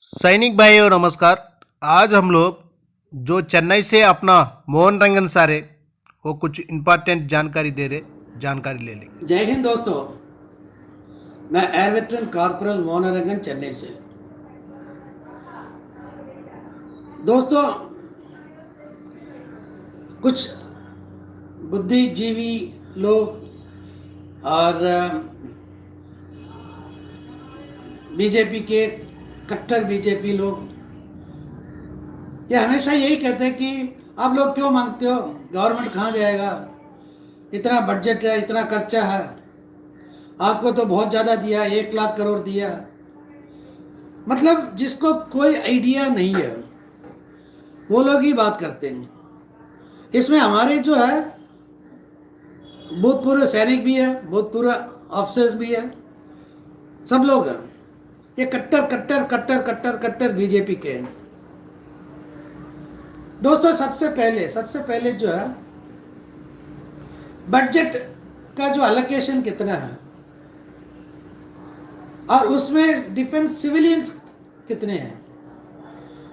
सैनिक भाइयों नमस्कार। आज हम लोग जो चेन्नई से अपना मोहन रंगन सर है वो कुछ इम्पोर्टेंट जानकारी ले लेंगे। जय हिंद दोस्तों, मैं एयर वेटरन कॉर्पोरल मोहन रंगन चेन्नई से। दोस्तों, कुछ बुद्धिजीवी लोग और बीजेपी के कट्टर बीजेपी लोग ये हमेशा यही कहते हैं कि आप लोग क्यों मांगते हो, गवर्नमेंट कहाँ जाएगा, इतना बजट है, इतना खर्चा है, आपको तो बहुत ज़्यादा दिया, 1 लाख करोड़ दिया। मतलब जिसको कोई आइडिया नहीं है वो लोग ही बात करते हैं। इसमें हमारे जो है भूतपूर्व सैनिक भी है, भूतपूर्व ऑफिसर्स भी है, सब लोग हैं। ये कट्टर कट्टर कट्टर कट्टर कट्टर बीजेपी के हैं। दोस्तों, सबसे पहले जो है बजट का जो अलोकेशन कितना है और उसमें डिफेंस सिविलियंस कितने हैं।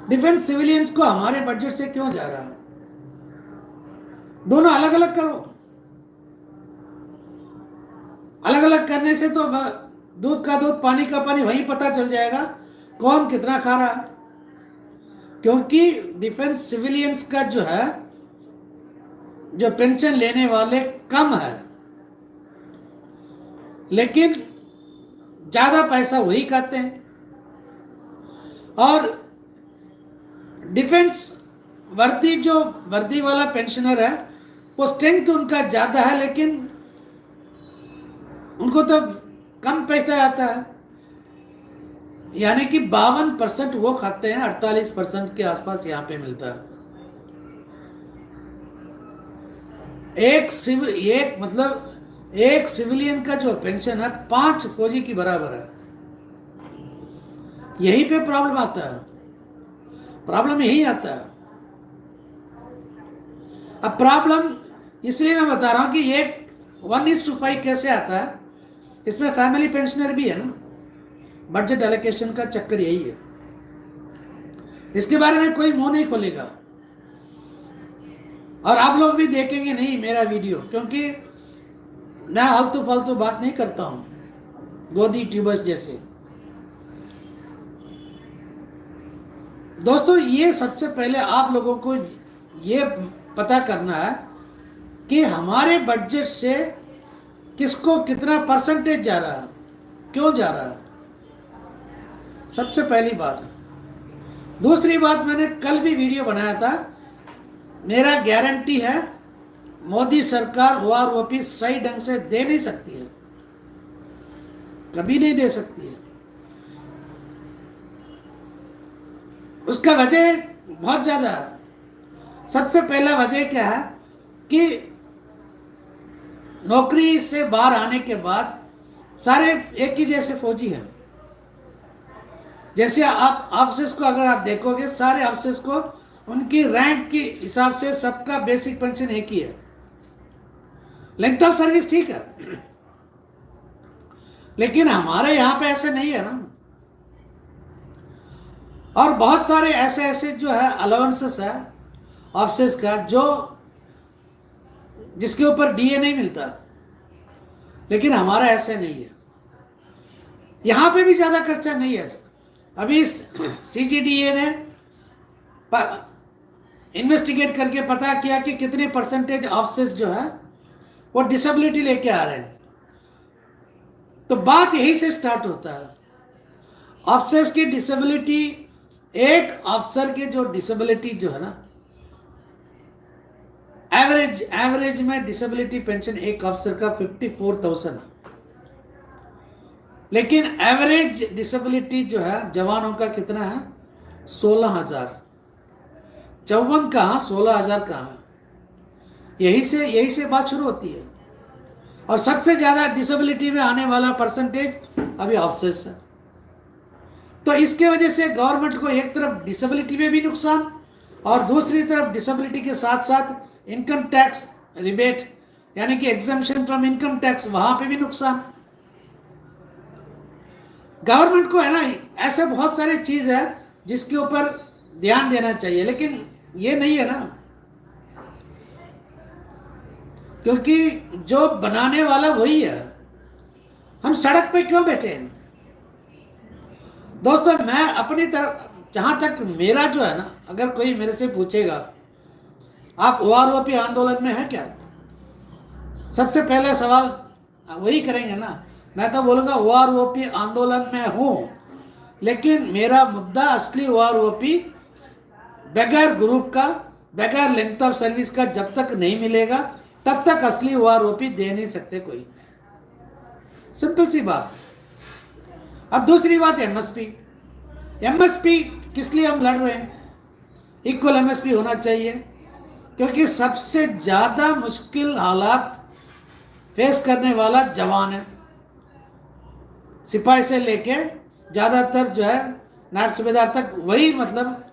डिफेंस सिविलियंस को हमारे बजट से क्यों जा रहा है? दोनों अलग अलग करो। अलग अलग करने से तो दूध का दूध पानी का पानी वहीं पता चल जाएगा कौन कितना खा रहा है। क्योंकि डिफेंस सिविलियंस का जो है, जो पेंशन लेने वाले कम है, लेकिन ज्यादा पैसा वही खाते हैं। और डिफेंस वर्दी वाला पेंशनर है, वो स्ट्रेंथ उनका ज्यादा है, लेकिन उनको तो कम पैसा आता है। यानी कि 52% वो खाते हैं, 48% के आसपास यहाँ पे मिलता है। एक सिविलियन का जो पेंशन है 5 फौजी की बराबर है। यहीं पे प्रॉब्लम आता है, प्रॉब्लम यही आता है। अब प्रॉब्लम इसलिए मैं बता रहा हूं कि एक 1:5 कैसे आता है। इसमें फैमिली पेंशनर भी है ना। बजट एलोकेशन का चक्कर यही है। इसके बारे में कोई मुंह नहीं खोलेगा और आप लोग भी देखेंगे नहीं मेरा वीडियो, क्योंकि मैं आलतू फालतू बात नहीं करता हूं गोदी ट्यूबर्स जैसे। दोस्तों, ये सबसे पहले आप लोगों को ये पता करना है कि हमारे बजट से किसको कितना परसेंटेज जा रहा है, क्यों जा रहा है, सबसे पहली बात। दूसरी बात, मैंने कल भी वीडियो बनाया था, मेरा गारंटी है मोदी सरकार ओआरओपी सही ढंग से दे नहीं सकती है, कभी नहीं दे सकती है। उसका वजह बहुत ज्यादा है। सबसे पहला वजह क्या है कि नौकरी से बाहर आने के बाद सारे एक ही जैसे फौजी हैं। जैसे आप ऑफिसर्स को अगर आप देखोगे, सारे ऑफिसर्स को उनकी रैंक के हिसाब से सबका बेसिक पेंशन एक ही है। लेंथ ऑफ सर्विस ठीक है, लेकिन हमारे यहां पे ऐसे नहीं है ना। और बहुत सारे ऐसे जो है अलाउंसेस है ऑफिसर्स का, जो जिसके ऊपर डीए नहीं मिलता, लेकिन हमारा ऐसे नहीं है। यहां पे भी ज्यादा खर्चा नहीं है। अभी सीजीडीए ने इन्वेस्टिगेट करके पता किया कि कितने परसेंटेज ऑफिसर्स जो है वो डिसेबिलिटी लेके आ रहे हैं। तो बात यही से स्टार्ट होता है। ऑफिसर्स की डिसेबिलिटी, एक ऑफिसर की जो डिसेबिलिटी जो है ना, एवरेज में डिसेबिलिटी पेंशन एक ऑफिसर का 54,000 है। लेकिन एवरेज डिसेबिलिटी जो है जवानों का कितना है? 16,000। 54 कहाँ, 16,000 कहाँ? यही से बात शुरू होती है। और सबसे ज्यादा डिसेबिलिटी में आने वाला परसेंटेज अभी ऑफिसर्स है। तो इसके वजह से गवर्नमेंट को एक तरफ डिसेबिलिटी में भी नुकसान और दूसरी तरफ डिसेबिलिटी के साथ साथ इनकम टैक्स रिबेट, यानी कि एग्जम्पशन फ्रॉम इनकम टैक्स, वहां पे भी नुकसान। गवर्नमेंट को है ना, ऐसे बहुत सारे चीज है जिसके ऊपर ध्यान देना चाहिए, लेकिन ये नहीं है ना, क्योंकि जो बनाने वाला वही है। हम सड़क पे क्यों बैठे हैं दोस्तों? मैं अपनी तरफ, जहां तक मेरा जो है ना, अगर कोई मेरे से पूछेगा आप OROP आंदोलन में है क्या, सबसे पहले सवाल वही करेंगे ना। मैं तो बोलूँगा OROP आंदोलन में हूँ, लेकिन मेरा मुद्दा असली OROP बगैर ग्रुप का, बगैर लेंथ ऑफ सर्विस का जब तक नहीं मिलेगा तब तक असली OROP दे नहीं सकते कोई। सिंपल सी बात। अब दूसरी बात MSP किस लिए हम लड़ रहे हैं? इक्वल MSP होना चाहिए, क्योंकि सबसे ज्यादा मुश्किल हालात फेस करने वाला जवान है। सिपाही से लेके ज्यादातर जो है नायब सूबेदार तक, वही मतलब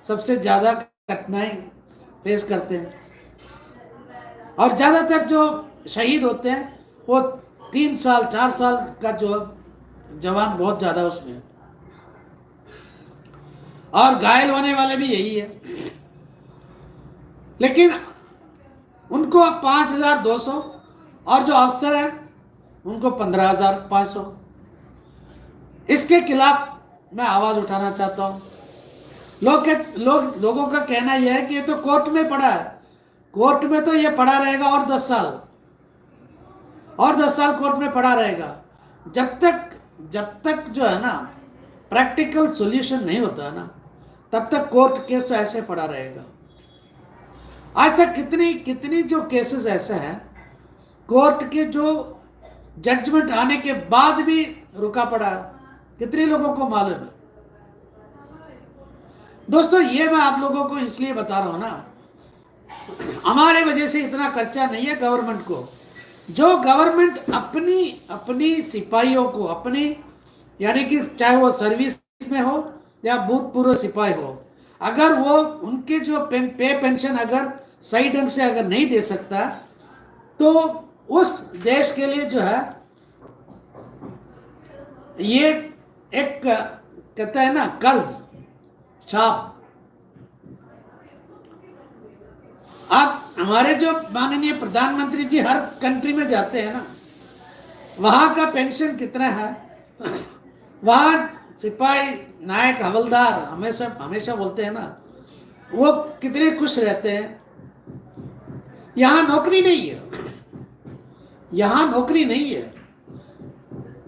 सबसे ज्यादा कठिनाई फेस करते हैं। और ज्यादातर जो शहीद होते हैं वो 3 साल 4 साल का जो जवान बहुत ज्यादा उसमें, और घायल होने वाले भी यही है। लेकिन उनको 5,200 और जो अफसर है उनको 15,500। इसके खिलाफ मैं आवाज उठाना चाहता हूं। लोगों का कहना यह है कि ये तो कोर्ट में पड़ा है, कोर्ट में तो ये पड़ा रहेगा और 10 साल, और 10 साल कोर्ट में पड़ा रहेगा। जब तक जो है ना प्रैक्टिकल सॉल्यूशन नहीं होता ना, तब तक कोर्ट केस तो ऐसे पड़ा रहेगा। आज तक कितनी जो केसेस ऐसे हैं, कोर्ट के जो जजमेंट आने के बाद भी रुका पड़ा है, कितने लोगों को मालूम है दोस्तों? ये मैं आप लोगों को इसलिए बता रहा हूं ना, हमारे वजह से इतना खर्चा नहीं है गवर्नमेंट को। जो गवर्नमेंट अपनी सिपाहियों को, अपनी यानी कि चाहे वो सर्विस में हो या भूतपूर्व सिपाही हो, अगर वो उनके जो पे पेंशन अगर सही ढंग से अगर नहीं दे सकता, तो उस देश के लिए जो है ये एक कहता है ना कर्ज छाप। आप हमारे जो माननीय प्रधानमंत्री जी हर कंट्री में जाते हैं ना, वहां का पेंशन कितना है, वहां सिपाही नायक हवलदार हमेशा बोलते हैं ना, वो कितने खुश रहते हैं। यहां नौकरी नहीं है, यहां नौकरी नहीं है।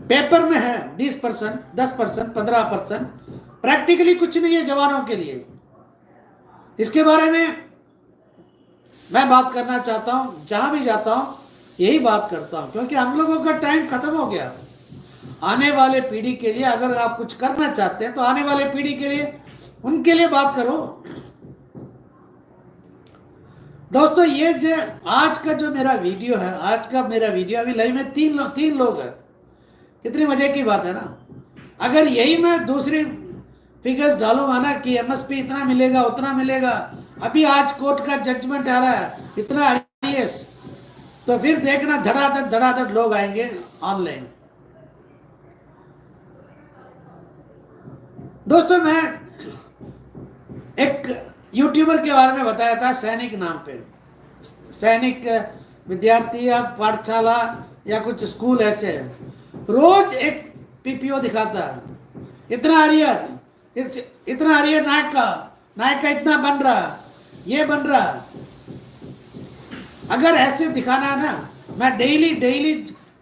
पेपर में है 20%, 10%, 15%, प्रैक्टिकली कुछ नहीं है जवानों के लिए। इसके बारे में मैं बात करना चाहता हूं, जहां भी जाता हूं यही बात करता हूं, क्योंकि हम लोगों का टाइम खत्म हो गया। आने वाले पीढ़ी के लिए अगर आप कुछ करना चाहते हैं तो आने वाले पीढ़ी के लिए, उनके लिए बात करो दोस्तों। ये जो आज का जो मेरा वीडियो है, आज का मेरा वीडियो अभी लाइव में तीन लोग हैं, कितनी मजे की बात है ना। अगर यही मैं दूसरी फिगर्स डालूंगा ना कि MSP इतना मिलेगा उतना मिलेगा, अभी आज कोर्ट का जजमेंट आ रहा है इतना IAS, तो फिर देखना धड़ाधड़ लोग आएंगे ऑनलाइन। दोस्तों मैं एक यूट्यूबर के बारे में बताया था, सैनिक नाम पे, सैनिक विद्यार्थी या पाठशाला या कुछ स्कूल ऐसे है, रोज एक PPO दिखाता है, इतना अरियर नायक का इतना बन रहा, ये बन रहा। अगर ऐसे दिखाना है ना, मैं डेली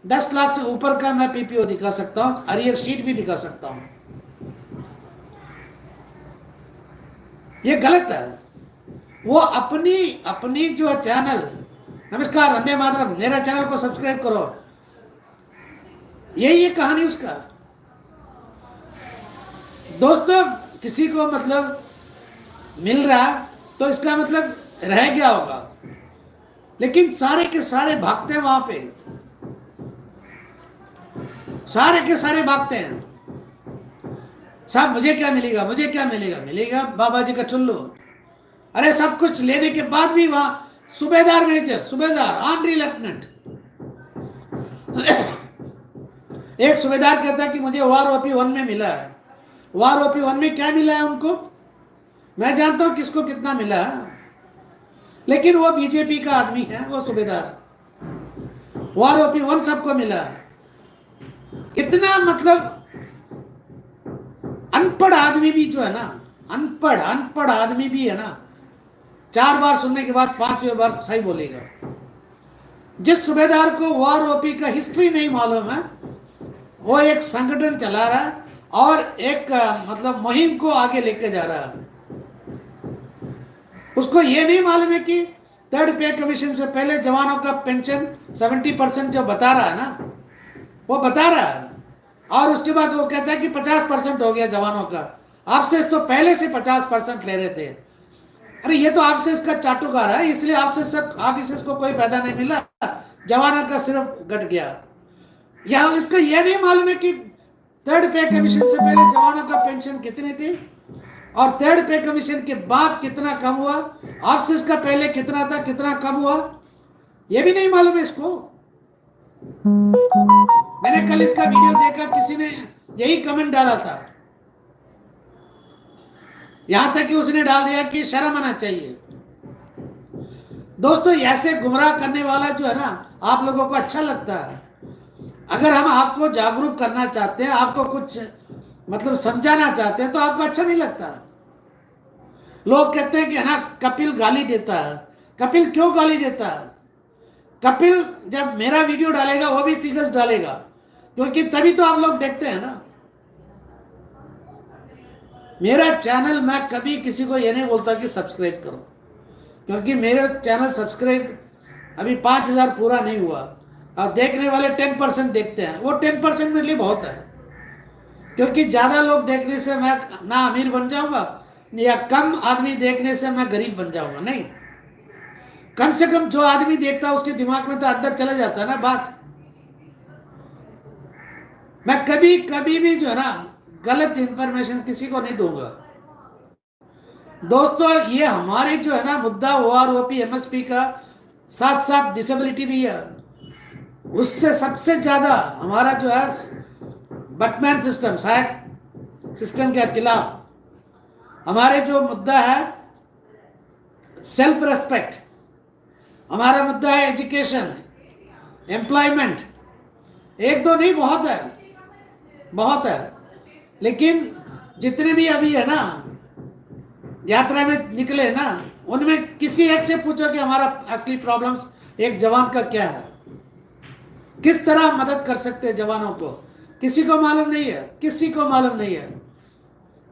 10 लाख से ऊपर का मैं PPO दिखा सकता हूं, अरियर शीट भी दिखा सकता हूं। ये गलत है। वो अपनी जो चैनल, नमस्कार वंदे मातरम, मेरा चैनल को सब्सक्राइब करो, यही है कहानी उसका। दोस्तों किसी को मतलब मिल रहा तो इसका मतलब रह गया होगा, लेकिन सारे के सारे भागते हैं वहां पे, सारे के सारे भागते हैं। साहब मुझे क्या मिलेगा, मुझे क्या मिलेगा, मिलेगा बाबा जी का चुल्लू। अरे सब कुछ लेने के बाद भी वहां सूबेदार मेजर, सूबेदार, ऑनरी लेफ्टिनेंट, एक सूबेदार कहता है कि मुझे OROP 1 में मिला है। OROP 1 में क्या मिला है उनको, मैं जानता हूं किसको कितना मिला है, लेकिन वो बीजेपी का आदमी है, वो सूबेदार। OROP 1 सबको मिला है। इतना मतलब अनपढ़ आदमी भी जो है ना, अनपढ़ आदमी भी है ना, 4 बार सुनने के बाद 5वें बार सही बोलेगा। जिस सूबेदार को OROP का हिस्ट्री नहीं मालूम है, वो एक संगठन चला रहा है और एक मतलब मुहिम को आगे लेके जा रहा है। उसको ये नहीं मालूम है कि 3rd पे कमीशन से पहले जवानों का पेंशन 70% जो बता रहा है ना, वो बता रहा है, और उसके बाद वो कहता है कि 50% हो गया जवानों का। आपसे तो पहले से 50% ले रहे थे। अरे ये तो आपसे इसका चाटुकार है, इसलिए आपसे इसको कोई फायदा नहीं मिला, जवानों का सिर्फ घट गया। या इसको यह नहीं मालूम है कि 3rd पे कमीशन से पहले जवानों का पेंशन कितनी थी और 3rd पे कमीशन के बाद कितना कम हुआ, आपसे इसका पहले कितना था, कितना कम हुआ, यह भी नहीं मालूम है इसको। मैंने कल इसका वीडियो देखा, किसी ने यही कमेंट डाला था, यहां तक कि उसने डाल दिया कि शर्म आना चाहिए। दोस्तों, ऐसे गुमराह करने वाला जो है ना, आप लोगों को अच्छा लगता है। अगर हम आपको जागरूक करना चाहते हैं, आपको कुछ मतलब समझाना चाहते हैं, तो आपको अच्छा नहीं लगता। लोग कहते हैं कि है ना कपिल गाली देता है। कपिल क्यों गाली देता है? कपिल जब मेरा वीडियो डालेगा वो भी फिगर्स डालेगा, क्योंकि तभी तो आप लोग देखते हैं ना। मेरा चैनल, मैं कभी किसी को ये नहीं बोलता कि सब्सक्राइब करो, क्योंकि मेरा चैनल सब्सक्राइब अभी 5000 पूरा नहीं हुआ, और देखने वाले 10% देखते हैं। वो 10% मेरे लिए बहुत है, क्योंकि ज़्यादा लोग देखने से मैं ना अमीर बन जाऊंगा, या कम आदमी देखने से मैं गरीब बन जाऊंगा, नहीं। कम से कम जो आदमी देखता है उसके दिमाग में तो अंदर चला जाता है ना बात। मैं कभी कभी भी जो है ना गलत इंफॉर्मेशन किसी को नहीं दूंगा। दोस्तों, ये हमारे जो है ना मुद्दा OROP MSP का, साथ साथ डिसेबिलिटी भी है, उससे सबसे ज्यादा हमारा जो है बटमैन सिस्टम, सहायक सिस्टम के खिलाफ हमारे जो मुद्दा है सेल्फ रेस्पेक्ट, हमारा मुद्दा है एजुकेशन, एम्प्लॉयमेंट। एक दो नहीं, बहुत है, बहुत है। लेकिन जितने भी अभी है ना यात्रा में निकले ना, उनमें किसी एक से पूछो कि हमारा असली प्रॉब्लम्स एक जवान का क्या है, किस तरह मदद कर सकते हैं जवानों को, किसी को मालूम नहीं है, किसी को मालूम नहीं है।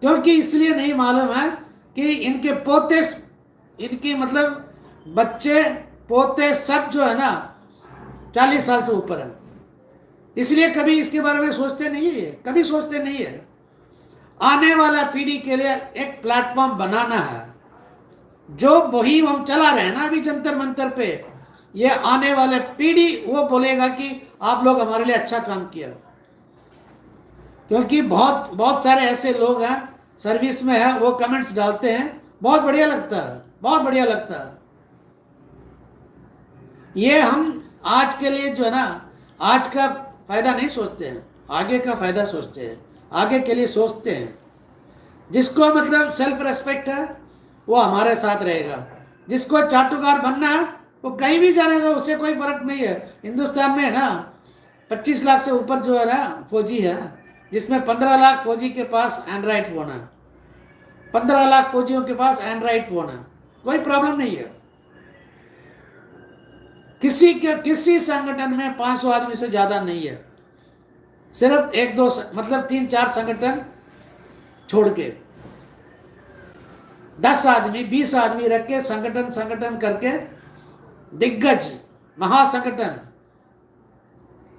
क्योंकि इसलिए नहीं मालूम है कि इनके पोते, इनकी मतलब बच्चे पोते सब जो है ना 40 साल से ऊपर है, इसलिए कभी इसके बारे में सोचते नहीं है, कभी सोचते नहीं है। आने वाला पीढ़ी के लिए एक प्लेटफॉर्म बनाना है। जो मुहिम हम चला रहे हैं ना अभी जंतर मंतर पे, ये आने वाले पीढ़ी वो बोलेगा कि आप लोग हमारे लिए अच्छा काम किया। क्योंकि बहुत बहुत सारे ऐसे लोग हैं सर्विस में है, वो कमेंट्स डालते हैं, बहुत बढ़िया लगता है, बहुत बढ़िया लगता है। ये हम आज के लिए जो है ना, आज का फायदा नहीं सोचते हैं, आगे का फायदा सोचते हैं, आगे के लिए सोचते हैं। जिसको मतलब सेल्फ रेस्पेक्ट है वो हमारे साथ रहेगा, जिसको चाटुकार बनना है वो कहीं भी जाने दो, उससे कोई फर्क नहीं है। हिंदुस्तान में है ना 25 लाख से ऊपर जो है ना फौजी है, जिसमें 15 लाख फौजी के पास एंड्रॉइड फोन है, 15 लाख फौजियों के पास एंड्रॉइड फोन है, कोई प्रॉब्लम नहीं है। किसी संगठन में 500 आदमी से ज्यादा नहीं है, सिर्फ 1-2 मतलब 3-4 संगठन छोड़ के 10 आदमी 20 आदमी रख के संगठन करके दिग्गज महासंगठन।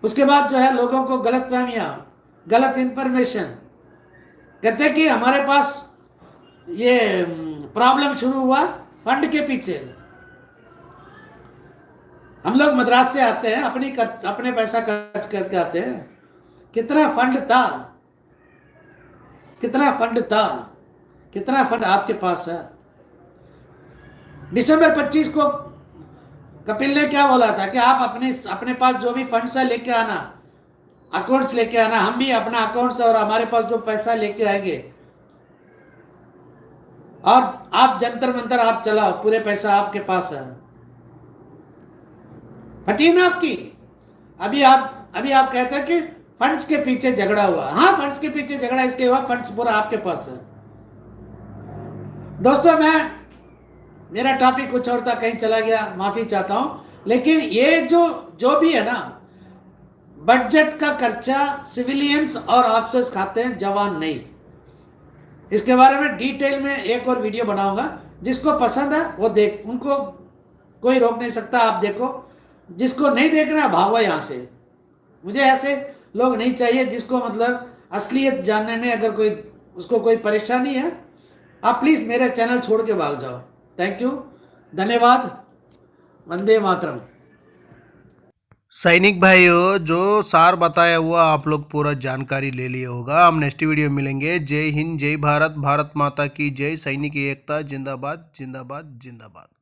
उसके बाद जो है लोगों को गलत फहमियां, गलत इंफॉर्मेशन, कहते कि हमारे पास ये प्रॉब्लम शुरू हुआ फंड के पीछे। हम लोग मद्रास से आते हैं, अपने पैसा खर्च करके आते हैं। कितना फंड था, कितना फंड था, कितना फंड आपके पास है? दिसंबर 25 को कपिल ने क्या बोला था कि आप अपने पास जो भी फंड्स है लेके आना, अकाउंट्स लेके आना, हम भी अपना अकाउंट्स और हमारे पास जो पैसा लेके आएंगे, और आप जंतर मंतर आप चलाओ, पूरे पैसा आपके पास है, फटी ना आपकी। अभी आप कहते हैं कि फंड्स के पीछे झगड़ा हुआ। हाँ, फंड्स के पीछे झगड़ा इसके हुआ, फंड्स पूरा आपके पास है। दोस्तों, मेरा टॉपिक कुछ और था, कहीं चला गया, माफी चाहता हूं। लेकिन ये जो भी है ना, बजट का खर्चा सिविलियंस और ऑफिसर्स खाते हैं, जवान नहीं। इसके बारे में डिटेल में एक और वीडियो बनाऊंगा। जिसको पसंद है वो देख, उनको कोई रोक नहीं सकता, आप देखो। जिसको नहीं देखना, भागो यहां से। मुझे ऐसे लोग नहीं चाहिए जिसको मतलब असलियत जानने में अगर कोई उसको कोई परेशानी है, आप प्लीज मेरे चैनल छोड़ के भाग जाओ। थैंक यू, धन्यवाद, वंदे मातरम। सैनिक भाइयों, जो सार बताया हुआ आप लोग पूरा जानकारी ले लिए होगा। हम नेक्स्ट वीडियो में मिलेंगे। जय हिंद, जय भारत, भारत माता की जय। सैनिक एकता जिंदाबाद जिंदाबाद जिंदाबाद।